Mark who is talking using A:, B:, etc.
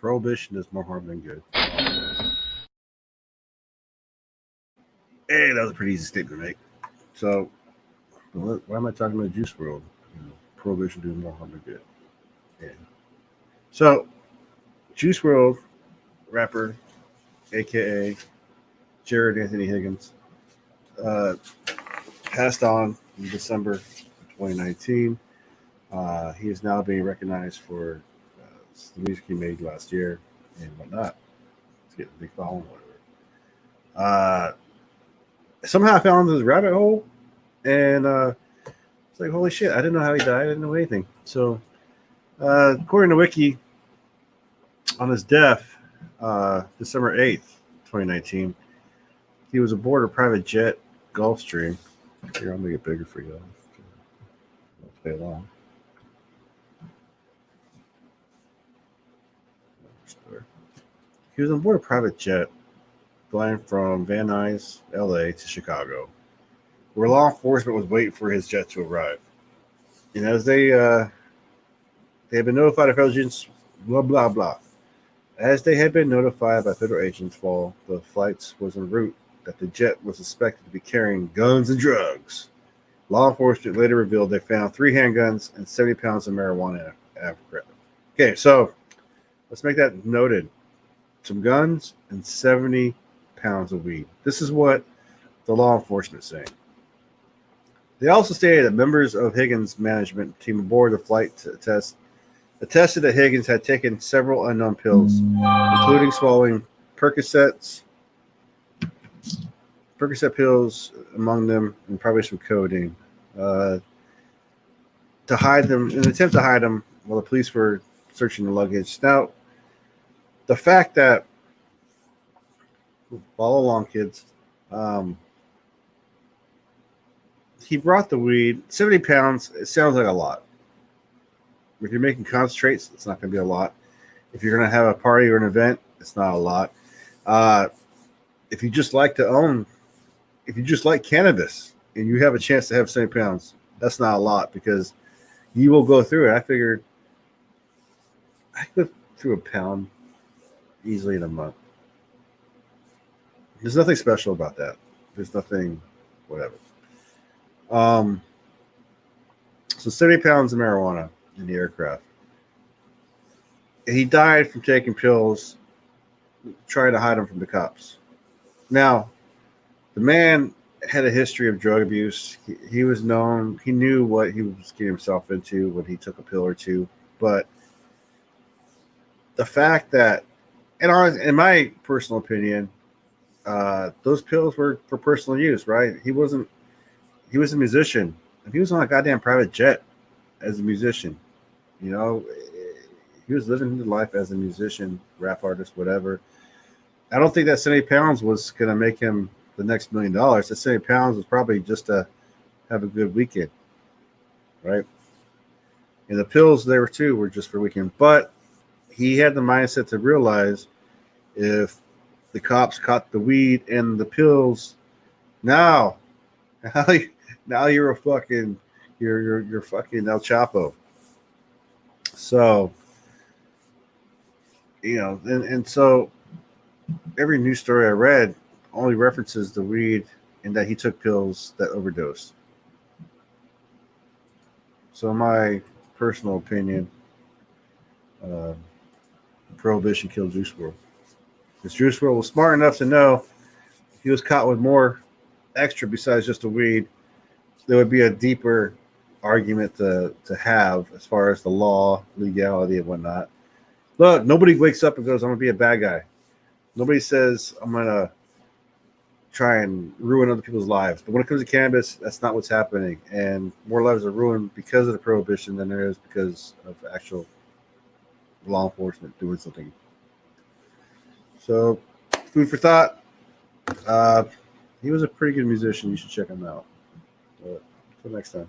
A: Prohibition does more harm than good. Hey, that was a pretty easy statement to make. So, why am I talking about Juice World? Prohibition doing more harm than good. Yeah. So, Juice World, rapper, aka Jared Anthony Higgins, passed on in December 2019. He is now being recognized for the music he made last year and whatnot. He's getting a big following, whatever. Somehow I fell into this rabbit hole, and it's like, holy shit, I didn't know how he died. I didn't know anything. So, according to Wiki, on his death, December 8th, 2019, he was aboard a private jet Gulfstream. Here, I'll make it bigger for you. Don't play along. He was on board a private jet flying from Van Nuys, LA to Chicago, where law enforcement was waiting for his jet to arrive. And as they had been notified of federal agents, blah, blah, blah. As they had been notified by federal agents while the flights was en route that the jet was suspected to be carrying guns and drugs, law enforcement later revealed they found 3 handguns and 70 pounds of marijuana in Africa. Okay, so let's make that noted. Some guns and 70 pounds of weed. This is what the law enforcement is saying. They also stated that members of Higgins' management team aboard the flight attested that Higgins had taken several unknown pills, including swallowing Percocet pills among them, and probably some codeine, to hide them, in an attempt to hide them while the police were searching the luggage. Now, the fact that, follow along, kids, he brought the weed, 70 pounds, it sounds like a lot. If you're making concentrates, it's not going to be a lot. If you're going to have a party or an event, it's not a lot. If you just like cannabis and you have a chance to have 70 pounds, that's not a lot because you will go through it. I figured I could go through a pound easily in a month. There's nothing special about that. There's nothing, whatever. So 70 pounds of marijuana in the aircraft. He died from taking pills, trying to hide them from the cops. Now, the man had a history of drug abuse. He was known. He knew what he was getting himself into when he took a pill or two. But the fact that, in my personal opinion, those pills were for personal use, right? He was a musician. He was on a goddamn private jet as a musician. You know, he was living his life as a musician, rap artist, whatever. I don't think that 70 pounds was going to make him the next $1 million. That 70 pounds was probably just to have a good weekend, right? And the pills there too were just for weekend. But he had the mindset to realize if the cops caught the weed and the pills, now you're a fucking you're fucking El Chapo. So, you know, and so every news story I read only references the weed and that he took pills that overdosed. So, in my personal opinion, Prohibition killed Juice World. Because Juice World was smart enough to know if he was caught with more extra besides just the weed, there would be a deeper argument to have as far as the law, legality, and whatnot. Look, nobody wakes up and goes, I'm going to be a bad guy. Nobody says, I'm going to try and ruin other people's lives. But when it comes to cannabis, that's not what's happening. And more lives are ruined because of the prohibition than there is because of actual law enforcement doing something. So, food for thought. He was a pretty good musician. You should check him out. But until next time.